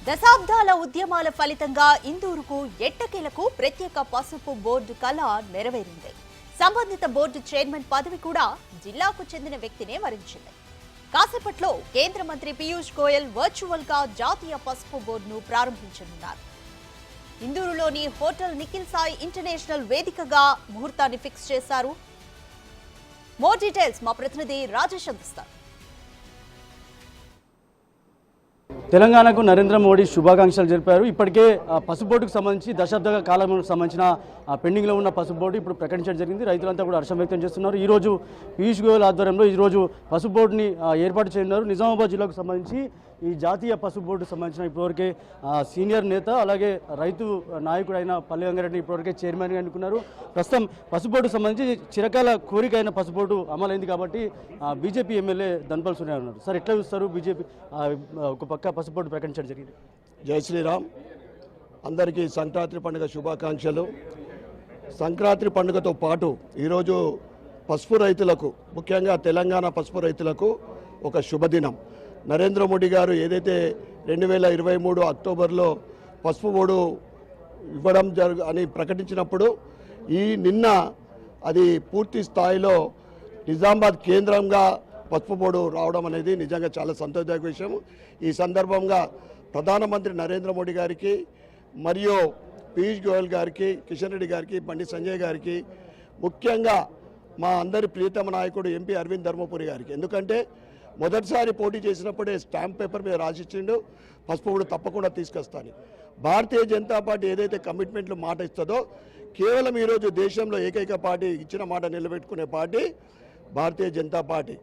దశాబ్దాల ఉద్యమాల ఫలితంగా ఇందూరుకు ఎట్టకేలకు ప్రత్యేక పసుపు బోర్డు కళ నెరవేరింది. సంబంధిత బోర్డు చైర్మన్ పదవి కూడా జిల్లాకు చెందిన వ్యక్తినే వరించింది. కాసేపట్లో కేంద్ర మంత్రి పీయూష్ గోయల్ వర్చువల్ గా జాతీయ పసుపు బోర్డును ప్రారంభించనున్నారు. ఇందూరులోని హోటల్ నిఖిల్ సాయి ఇంటర్నేషనల్ వేదికగా ముహూర్తాన్ని ఫిక్స్ చేశారు. మోర్ డీటెయిల్స్ మా ప్రతినిధి రాజేష్ అందిస్తారు. తెలంగాణకు నరేంద్ర మోడీ శుభాకాంక్షలు జరిపారు. ఇప్పటికే పసుపు బోర్డుకు సంబంధించి దశాబ్ద కాలంకు సంబంధించిన పెండింగ్లో ఉన్న పసుపు బోర్డు ఇప్పుడు ప్రకటించడం జరిగింది. రైతులంతా కూడా హర్షం వ్యక్తం చేస్తున్నారు. ఈరోజు పీయూష్ గోయల్ ఆధ్వర్యంలో ఈరోజు పసుపు బోర్డుని ఏర్పాటు చేయనున్నారు. నిజామాబాద్ జిల్లాకు సంబంధించి ఈ జాతీయ పసుపు బోర్డు సంబంధించిన ఇప్పటివరకే సీనియర్ నేత అలాగే రైతు నాయకుడైన పల్లె వెంకరెడ్డిని ఇప్పటివరకే చైర్మన్గా ఎన్నుకున్నారు. ప్రస్తుతం పసుపు బోర్డుకు సంబంధించి చిరకాల కోరిక అయిన పసుపు బోర్డు అమలైంది కాబట్టి బీజేపీ ఎమ్మెల్యే ధన్పాల్ సునీల్ ఉన్నారు. సార్, ఎట్లా చూస్తారు? బీజేపీ ఒక పక్క పసుపు బోర్డు ప్రకటించడం జరిగింది. జై శ్రీరామ్. అందరికీ సంక్రాంతి పండుగ శుభాకాంక్షలు. సంక్రాంతి పండుగతో పాటు ఈరోజు పసుపు రైతులకు, ముఖ్యంగా తెలంగాణ పసుపు రైతులకు ఒక శుభదినం. నరేంద్ర మోడీ గారు ఏదైతే 2023 అక్టోబర్లో పసుపు బోర్డు ఇవ్వడం అని ప్రకటించినప్పుడు నిన్న అది పూర్తి స్థాయిలో నిజామాబాద్ కేంద్రంగా పసుపు బోర్డు రావడం అనేది నిజంగా చాలా సంతోషదాయక విషయం. ఈ సందర్భంగా ప్రధానమంత్రి నరేంద్ర మోడీ గారికి మరియు పీయూష్ గోయల్ గారికి, కిషన్ రెడ్డి గారికి, బండి సంజయ్ గారికి, ముఖ్యంగా మా అందరి ప్రియతమ నాయకుడు ఎంపీ అరవింద్ ధర్మపురి గారికి, ఎందుకంటే మొదటిసారి పోటీ చేసినప్పుడే స్టాంప్ పేపర్ మీద రాసిచ్చిండు పసుపు బోర్డు తప్పకుండా తీసుకొస్తాను. భారతీయ జనతా పార్టీ ఏదైతే కమిట్మెంట్లు మాట ఇస్తుందో, కేవలం ఈరోజు దేశంలో ఏకైక పార్టీ ఇచ్చిన మాట నిలబెట్టుకునే పార్టీ భారతీయ జనతా పార్టీ.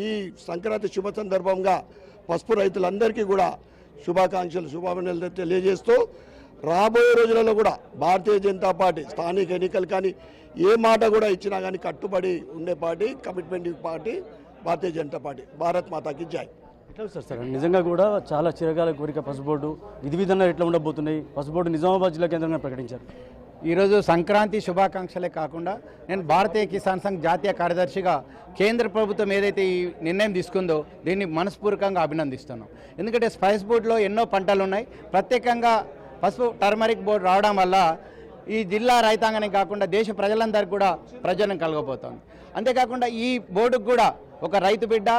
ఈ సంక్రాంతి శుభ సందర్భంగా పసుపు రైతులందరికీ కూడా శుభాకాంక్షలు తెలియజేస్తూ, రాబోయే రోజులలో కూడా భారతీయ జనతా పార్టీ స్థానిక ఎన్నికలు కానీ ఏ మాట కూడా ఇచ్చినా కానీ కట్టుబడి ఉండే party, commitment party Bharatiya Janata party. Bharat మాతాకి జై. ఎట్లా సార్, నిజంగా కూడా చాలా చిరకాల కోరిక పసుపు బోర్డు విధి విధానాలు ఎట్లా ఉండబోతున్నాయి? పసుపు బోర్డు నిజామాబాద్ జిల్లా కేంద్రంగా ప్రకటించారు. ఈరోజు సంక్రాంతి శుభాకాంక్షలే కాకుండా నేను భారతీయ కిసాన్ సంఘ్ జాతీయ కార్యదర్శిగా కేంద్ర ప్రభుత్వం ఏదైతే ఈ నిర్ణయం తీసుకుందో దీన్ని మనస్పూర్వకంగా అభినందిస్తున్నాం. ఎందుకంటే స్పైస్ బోర్డులో ఎన్నో పంటలు ఉన్నాయి. ప్రత్యేకంగా పసుపు టర్మరిక్ బోర్డు రావడం వల్ల ఈ జిల్లా రైతాంగానికి కాకుండా దేశ ప్రజలందరికీ కూడా ప్రయోజనం కలగబోతోంది. అంతేకాకుండా ఈ బోర్డుకు కూడా ఒక రైతు బిడ్డ,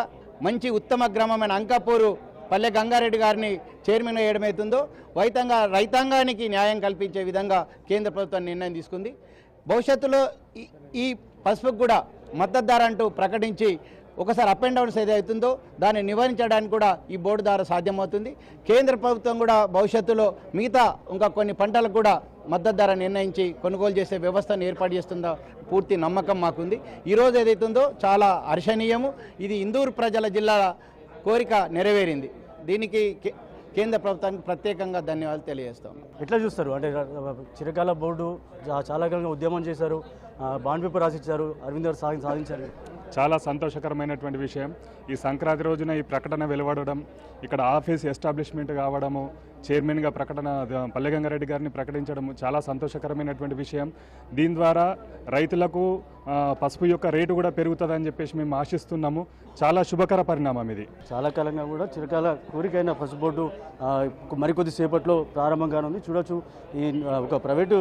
మంచి ఉత్తమ గ్రామమైన అంకాపూరు పల్లె గంగారెడ్డి గారిని చైర్మన్ వేయడమవుతుందో రైతాంగానికి న్యాయం కల్పించే విధంగా కేంద్ర ప్రభుత్వం నిర్ణయం తీసుకుంది. భవిష్యత్తులో ఈ పసుపుకు కూడా మద్దతు ధర అంటూ ప్రకటించి ఒకసారి అప్ అండ్ డౌన్స్ ఏదైతుందో దాన్ని నివారించడానికి కూడా ఈ బోర్డు ద్వారా సాధ్యమవుతుంది. కేంద్ర ప్రభుత్వం కూడా భవిష్యత్తులో మిగతా ఇంకా కొన్ని పంటలకు కూడా మద్దతు ధర నిర్ణయించి కొనుగోలు చేసే వ్యవస్థను ఏర్పాటు చేస్తుందో పూర్తి నమ్మకం మాకుంది. ఈరోజు ఏదైతుందో చాలా హర్షణీయము. ఇది ఇందూరు ప్రజల జిల్లాల కోరిక నెరవేరింది. దీనికి కేంద్ర ప్రభుత్వానికి ప్రత్యేకంగా ధన్యవాదాలు తెలియజేస్తాం. ఎట్లా చూస్తారు? అంటే చిరకాల బోర్డు చాలా కాలంగా ఉద్యమం చేశారు, బాండ్ పేపర్ రాసిచ్చారు, అరవింద్ గారు సాధించారు. చాలా సంతోషకరమైనటువంటి విషయం. ఈ సంక్రాంతి రోజున ఈ ప్రకటన వెలువడడం, ఇక్కడ ఆఫీస్ ఎస్టాబ్లిష్మెంట్ కావడము, చైర్మన్గా ప్రకటన పల్లె గంగారెడ్డి గారిని ప్రకటించడం చాలా సంతోషకరమైనటువంటి విషయం. దీని ద్వారా రైతులకు పసుపు యొక్క రేటు కూడా పెరుగుతుందని చెప్పేసి మేము ఆశిస్తున్నాము. చాలా శుభకర పరిణామం ఇది. చాలా కాలంగా కూడా చిరకాల కోరికైన పసుపు బోర్డు మరికొద్ది సేపట్లో ప్రారంభం కానుంది. చూడొచ్చు, ఈ ఒక ప్రైవేటు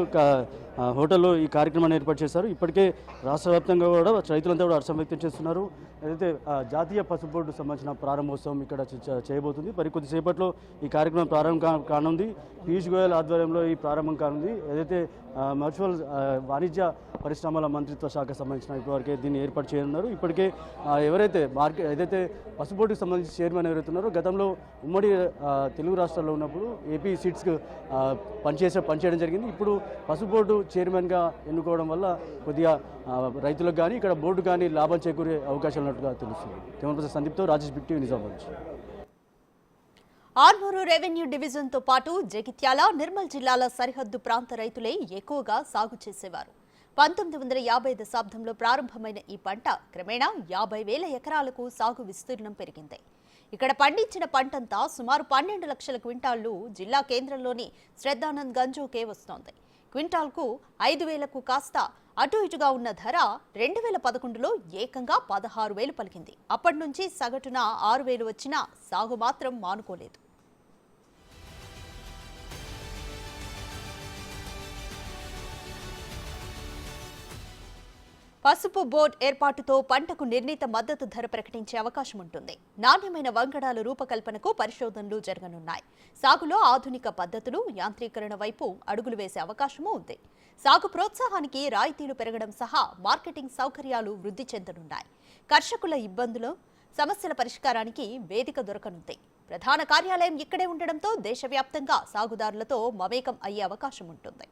హోటల్లో ఈ కార్యక్రమాన్ని ఏర్పాటు చేశారు. ఇప్పటికే రాష్ట్ర వ్యాప్తంగా కూడా రైతులంతా కూడా హర్షం వ్యక్తం చేస్తున్నారు. ఏదైతే జాతీయ పసుపు బోర్డు సంబంధించిన ప్రారంభోత్సవం ఇక్కడ చేయబోతుంది. మరికొద్ది సేపట్లో ఈ కార్యక్రమం ప్రారంభం కానుంది. పీయూష్ గోయల్ ఆధ్వర్యంలో ఈ ప్రారంభం కానుంది. ఏదైతే మ్యూచువల్ వాణిజ్య పరిశ్రమల మంత్రిత్వ శాఖ సంబంధించిన ఇప్పటివరకే దీన్ని ఏర్పాటు చేయనున్నారు. ఇప్పటికే ఎవరైతే ఏదైతే పసుపు బోర్డుకు సంబంధించి చైర్మన్ ఎవరైతున్నారో గతంలో ఉమ్మడి తెలుగు రాష్ట్రాల్లో ఉన్నప్పుడు ఏపీ సీట్స్కి పనిచేయడం జరిగింది. ఇప్పుడు పసుపు బోర్డు చైర్మన్గా ఎన్నుకోవడం వల్ల కొద్దిగా రైతులకు కానీ ఇక్కడ బోర్డు కానీ లాభం చేకూరే అవకాశాలు ఉన్నట్టుగా తెలుస్తుంది. కెమెరా సందీప్తో రాజేష్ బిట్టి, నిజామాబాద్. ఆర్మూరు రెవెన్యూ డివిజన్తో పాటు జగిత్యాల, నిర్మల్ జిల్లాల సరిహద్దు ప్రాంత రైతులే ఎక్కువగా సాగు చేసేవారు. 1950 దశాబ్దంలో ప్రారంభమైన ఈ పంట క్రమేణా 50,000 ఎకరాలకు సాగు విస్తీర్ణం పెరిగింది. ఇక్కడ పండించిన పంటంతా సుమారు 12 లక్షల క్వింటాళ్లు జిల్లా కేంద్రంలోని శ్రద్ధానంద్ గంజోకే వస్తోంది. క్వింటాల్కు 5,000కు కాస్త అటు ఇటుగా ఉన్న ధర 2011లో ఏకంగా 16,000 పలికింది. అప్పటి నుంచి సగటున 6,000 వచ్చినా సాగు మాత్రం మానుకోలేదు. పసుపు బోర్డు ఏర్పాటుతో పంటకు నిర్ణీత మద్దతు ధర ప్రకటించే అవకాశం ఉంటుంది. నాణ్యమైన వంగడాల రూపకల్పనకు పరిశోధనలు జరగనున్నాయి. సాగులో ఆధునిక పద్ధతులు, యాంత్రీకరణ వైపు అడుగులు వేసే అవకాశమూ ఉంది. సాగు ప్రోత్సాహానికి రాయితీలు పెరగడం సహా మార్కెటింగ్ సౌకర్యాలు వృద్ధి చెందనున్నాయి. కర్షకుల ఇబ్బందులు, సమస్యల పరిష్కారానికి వేదిక దొరకనుంది. ప్రధాన కార్యాలయం ఇక్కడే ఉండడంతో దేశవ్యాప్తంగా సాగుదారులతో మమేకం అయ్యే అవకాశం ఉంటుంది.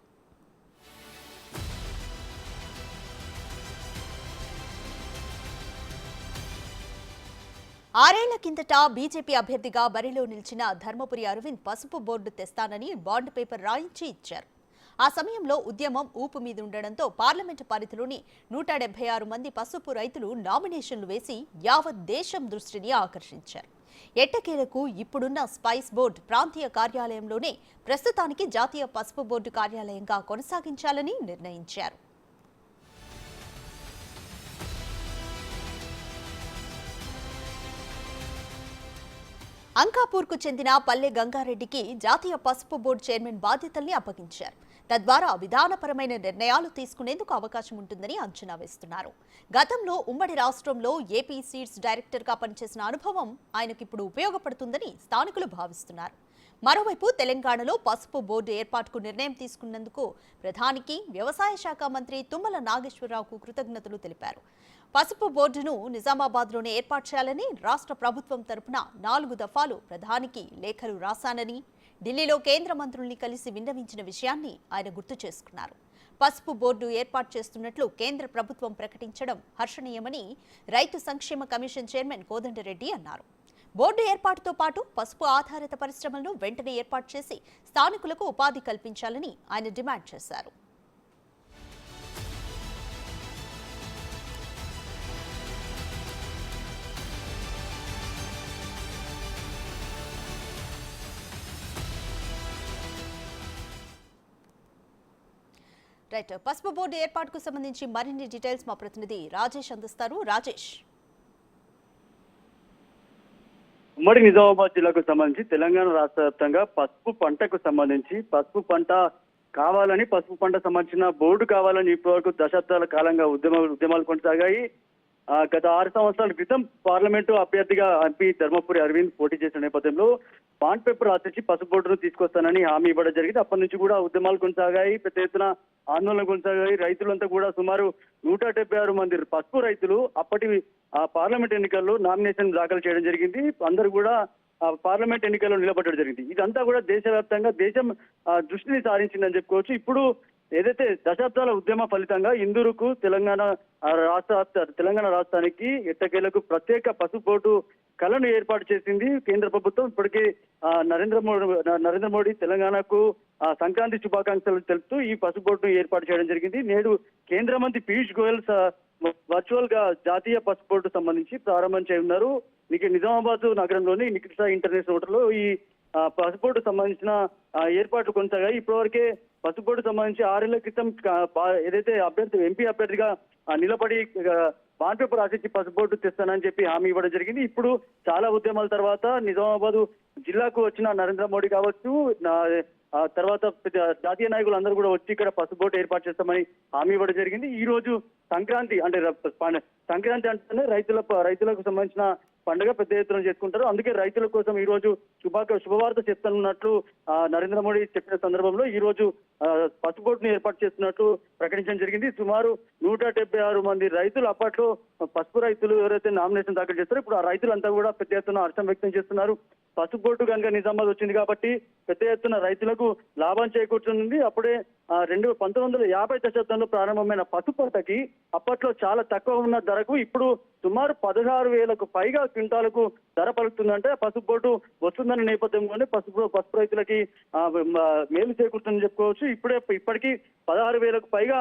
ఆరేళ్ల కిందట బీజేపీ అభ్యర్థిగా బరిలో నిలిచిన ధర్మపురి అరవింద్ పసుపు బోర్డు తెస్తానని బాండ్ పేపర్ రాయించి ఇచ్చారు. ఆ సమయంలో ఉద్యమం ఊపు మీదుండడంతో పార్లమెంటు పరిధిలోని 176 మంది పసుపు రైతులు నామినేషన్లు వేసి యావత్ దేశం దృష్టిని ఆకర్షించారు. ఎట్టకేలకు ఇప్పుడున్న స్పైస్ బోర్డు ప్రాంతీయ కార్యాలయంలోనే ప్రస్తుతానికి జాతీయ పసుపు బోర్డు కార్యాలయంగా కొనసాగించాలని నిర్ణయించారు. అంకాపూర్కు చెందిన పల్లె గంగారెడ్డికి జాతీయ పసుపు బోర్డు చైర్మన్ బాధ్యతల్ని అప్పగించారు. తద్వారా విధానపరమైన నిర్ణయాలు తీసుకునేందుకు అవకాశం ఉంటుందని అంచనా వేస్తున్నారు. గతంలో ఉమ్మడి రాష్ట్రంలో ఏపీ సీడ్స్ డైరెక్టర్గా పనిచేసిన అనుభవం ఆయనకిప్పుడు ఉపయోగపడుతుందని స్థానికులు భావిస్తున్నారు. మరోవైపు తెలంగాణలో పసుపు బోర్డు ఏర్పాటుకు నిర్ణయం తీసుకున్నందుకు ప్రధానికి వ్యవసాయ శాఖ మంత్రి తుమ్మల నాగేశ్వరరావుకు కృతజ్ఞతలు తెలిపారు. పసుపు బోర్డును నిజామాబాద్లోనే ఏర్పాటు చేయాలని రాష్ట్ర ప్రభుత్వం తరపున 4 దఫాలు ప్రధానికి లేఖలు రాశానని, ఢిల్లీలో కేంద్ర మంత్రుల్ని కలిసి విన్నవించిన విషయాన్ని ఆయన గుర్తు చేసుకున్నారు. పసుపు బోర్డు ఏర్పాటు చేస్తున్నట్లు కేంద్ర ప్రభుత్వం ప్రకటించడం హర్షణీయమని రైతు సంక్షేమ కమిషన్ చైర్మన్ కోదండరెడ్డి అన్నారు. బోర్డు ఏర్పాటుతో పాటు పసుపు ఆధారిత పరిశ్రమలను వెంటనే ఏర్పాటు చేసి స్థానికులకు ఉపాధి కల్పించాలని ఆయన డిమాండ్ చేశారు. రైట్, పసుపు బోర్డు ఏర్పాటుకు సంబంధించి మరిన్ని డీటెయిల్స్ మా ప్రతినిధి రాజేష్ అందిస్తారు. రాజేష్, ఉమ్మడి నిజామాబాద్ జిల్లాకు సంబంధించి తెలంగాణ రాష్ట్ర వ్యాప్తంగా పసుపు పంటకు సంబంధించి పసుపు పంట కావాలని, పసుపు పంట సంబంధించిన బోర్డు కావాలని ఇప్పటివరకు దశాబ్దాల కాలంగా ఉద్యమాలు కొనసాగాయి. గత 6 సంవత్సరాల క్రితం పార్లమెంటు అభ్యర్థిగా ఎంపీ ధర్మపురి అరవింద్ పోటీ చేసిన నేపథ్యంలో బాండ్ పేపర్ రాసి పసుపు బోర్డును తీసుకొస్తానని హామీ ఇవ్వడం జరిగింది. అప్పటి నుంచి కూడా ఉద్యమాలు కొనసాగాయి, పెద్ద ఎత్తున ఆందోళన కొనసాగాయి. రైతులంతా కూడా సుమారు 176 మంది పసుపు రైతులు అప్పటి పార్లమెంట్ ఎన్నికల్లో నామినేషన్ దాఖలు చేయడం జరిగింది. అందరూ కూడా పార్లమెంట్ ఎన్నికల్లో నిలబడడం జరిగింది. ఇదంతా కూడా దేశవ్యాప్తంగా దేశం దృష్టిని సారించిందని చెప్పుకోవచ్చు. ఇప్పుడు ఏదైతే దశాబ్దాల ఉద్యమ ఫలితంగా ఇందూరుకు తెలంగాణ రాష్ట్రానికి ఎట్టకేలకు ప్రత్యేక పసుపు బోర్డు కళను ఏర్పాటు చేసింది కేంద్ర ప్రభుత్వం. ఇప్పటికే నరేంద్ర మోడీ తెలంగాణకు సంక్రాంతి శుభాకాంక్షలు తెలుపుతూ ఈ పసుపు బోర్డును ఏర్పాటు చేయడం జరిగింది. నేడు కేంద్ర మంత్రి పీయూష్ గోయల్ వర్చువల్ గా జాతీయ పసుపు బోర్డు సంబంధించి ప్రారంభం చేయనున్నారు. నిజామాబాద్ నగరంలోని నిఖిల్ ఇంటర్నేషనల్ హోటల్లో ఈ పసుపు బోర్డు సంబంధించిన ఏర్పాట్లు కొనసాగాయి. ఇప్పటివరకే పసుపు బోర్డు సంబంధించి 6 ఏళ్ల క్రితం ఏదైతే ఎంపీ అభ్యర్థిగా నిలబడి బాండ్ పేపర్ రాసిచ్చి పసుపు బోర్డు తెస్తానని చెప్పి హామీ ఇవ్వడం జరిగింది. ఇప్పుడు చాలా ఉద్యమాల తర్వాత నిజామాబాద్ జిల్లాకు వచ్చిన నరేంద్ర మోడీ కావచ్చు, తర్వాత జాతీయ నాయకులు అందరూ కూడా వచ్చి ఇక్కడ పసుపు బోర్డు ఏర్పాటు చేస్తామని హామీ ఇవ్వడం జరిగింది. ఈ రోజు సంక్రాంతి అంటేనే రైతులకు సంబంధించిన పండుగ పెద్ద ఎత్తున చేసుకుంటారు. అందుకే రైతుల కోసం ఈ రోజు శుభవార్త చెప్తున్నట్లు నరేంద్ర మోడీ చెప్పిన సందర్భంలో ఈ రోజు పసుపు బోర్డును ఏర్పాటు చేస్తున్నట్లు ప్రకటించడం జరిగింది. సుమారు 176 మంది రైతులు అప్పట్లో పసుపు రైతులు ఎవరైతే నామినేషన్ దాఖలు చేస్తారో ఇప్పుడు ఆ రైతులంతా కూడా పెద్ద ఎత్తున హర్షం వ్యక్తం చేస్తున్నారు. పసుపు బోర్డు కనుక నిజామాబాద్ వచ్చింది కాబట్టి పెద్ద ఎత్తున రైతులకు లాభం చేకూర్చుంది. అప్పుడే 1950 దశాబ్దంలో ప్రారంభమైన పసుపు పంటకి అప్పట్లో చాలా తక్కువ ఉన్న ధరకు ఇప్పుడు సుమారు 16,000కు పైగా క్వింటాలకు ధర పలుకుతుందంటే పసుపు బోర్డు వస్తుందన్న నేపథ్యంలోనే పసుపు రైతులకి మేలు చేకూరుతుందని చెప్పుకోవచ్చు. ఇప్పటికీ 16,000కు పైగా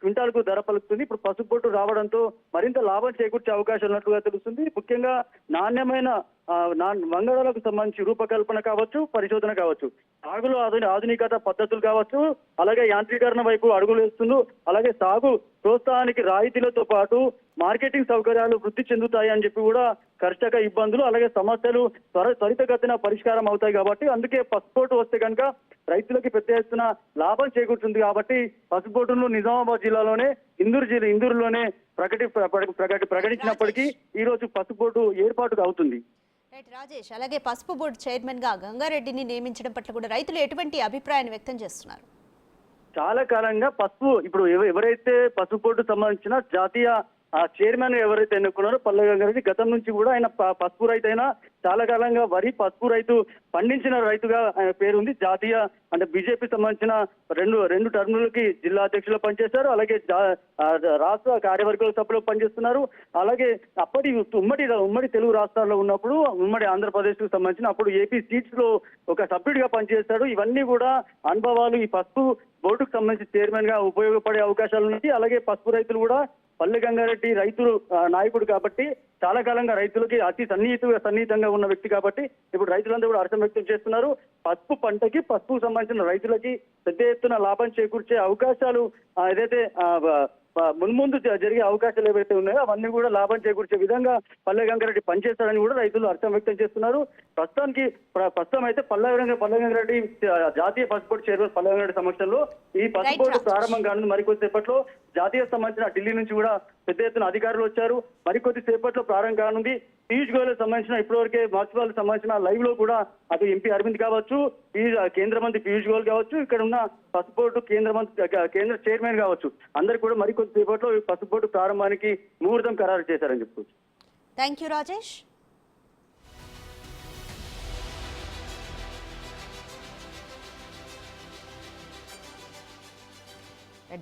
క్వింటాలకు ధర పలుకుతుంది. ఇప్పుడు పసుపు బోర్డు రావడంతో మరింత లాభం చేకూర్చే అవకాశం ఉన్నట్లుగా తెలుస్తుంది. ముఖ్యంగా నాణ్యమైన వంగడాలకు సంబంధించి రూపకల్పన కావచ్చు, పరిశోధన కావచ్చు, సాగులో ఆధునికత పద్ధతులు కావచ్చు, అలాగే యాంత్రీకరణ వైపు అడుగులు వేస్తుండ్రు. అలాగే సాగు ప్రోత్సాహానికి రాయితీలతో పాటు మార్కెటింగ్ సౌకర్యాలు వృద్ధి చెందుతాయి అని చెప్పి కూడా కర్షక ఇబ్బందులు అలాగే సమస్యలు త్వరితగతిన పరిష్కారం అవుతాయి కాబట్టి అందుకే పసుపోటు వస్తే కనుక రైతులకి పెద్ద ఎత్తున లాభం చేకూరుతుంది కాబట్టి పసుపోటును నిజామాబాద్ జిల్లాలోనే ఇందూరులోనే ప్రకటించినప్పటికీ ఈ రోజు పసుపోటు ఏర్పాటు అవుతుంది. రైట్ రాజేష్, అలాగే పసుపు బోర్డు చైర్మన్ గా గంగారెడ్డిని నియమించడం పట్ల కూడా రైతులు ఎటువంటి అభిప్రాయాన్ని వ్యక్తం చేస్తున్నారు? చాలా కాలంగా పసుపు ఇప్పుడు ఎవరైతే పసుపు బోర్డు సంబంధించిన జాతీయ చైర్మన్ ఎవరైతే ఎన్నుకున్నారో పల్లె గంగారెడ్డి గతం నుంచి కూడా ఆయన పసుపు రైతు అయినా చాలా కాలంగా వరి పసుపు రైతు పండించిన రైతుగా ఆయన పేరుంది. జాతీయ అంటే బీజేపీ సంబంధించిన రెండు టర్ములకి జిల్లా అధ్యక్షులు పనిచేశారు. అలాగే రాష్ట్ర కార్యవర్గ సభ్యులు పనిచేస్తున్నారు. అలాగే అప్పటి ఉమ్మడి తెలుగు రాష్ట్రాల్లో ఉన్నప్పుడు ఉమ్మడి ఆంధ్రప్రదేశ్ కు సంబంధించిన అప్పుడు ఏపీ సీట్స్ లో ఒక సభ్యుడిగా పనిచేశాడు. ఇవన్నీ కూడా అనుభవాలు ఈ పసుపు బోర్డుకు సంబంధించి చైర్మన్ గా ఉపయోగపడే అవకాశాలు ఉన్నాయి. అలాగే పసుపు రైతులు కూడా పల్లె గంగారెడ్డి రైతులు నాయకుడు కాబట్టి చాలా కాలంగా రైతులకి అతి సన్నిహితంగా ఉన్న వ్యక్తి కాబట్టి ఇప్పుడు రైతులందరూ కూడా హర్షం వ్యక్తం చేస్తున్నారు. పసుపు పంటకి పసుపుకు సంబంధించిన రైతులకి పెద్ద ఎత్తున లాభం చేకూర్చే అవకాశాలు ఏదైతే మున్ముందు జరిగే అవకాశాలు ఏవైతే ఉన్నాయో అవన్నీ కూడా లాభం చేకూర్చే విధంగా పల్లె గంగారెడ్డి పనిచేస్తారని కూడా రైతులు హర్షం వ్యక్తం చేస్తున్నారు. ప్రస్తుతం అయితే పల్లె గంగారెడ్డి జాతీయ పసుపోటు చైర్మన్ పల్లె గంగారెడ్డి సమక్షంలో ఈ పసుపోటు ప్రారంభం కానుంది. మరికొద్దిసేపట్లో జాతీయ సంబంధించిన ఢిల్లీ నుంచి కూడా పెద్ద ఎత్తున అధికారులు వచ్చారు. మరికొద్ది సేపట్లో ప్రారంభం కానుంది. పీయూష్ గోయల్ సంబంధించిన ఇప్పటివరకే మున్సిపల్ సంబంధించిన లైవ్ లో కూడా అటు ఎంపీ అరవింద్ కావచ్చు, కేంద్ర మంత్రి పీయూష్ గోయల్ కావచ్చు, ఇక్కడ ఉన్న పసుపోటు కేంద్ర చైర్మన్ కావచ్చు, అందరు కూడా మరికొద్ది సేపట్లో పసుపోటు ప్రారంభానికి ముహూర్తం ఖరారు చేశారని చెప్పుకోవచ్చు. Thank you Rajesh.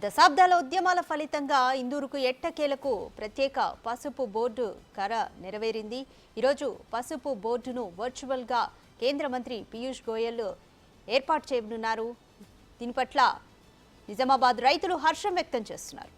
దశాబ్దాల ఉద్యమాల ఫలితంగా ఇందూరుకు ఎట్టకేలకు ప్రత్యేక పసుపు బోర్డు కర నెరవేరింది. ఈరోజు పసుపు బోర్డును వర్చువల్గా కేంద్ర మంత్రి పీయూష్ గోయల్ ఏర్పాటు చేయనున్నారు. దీని పట్ల నిజామాబాద్ రైతులు హర్షం వ్యక్తం చేస్తున్నారు.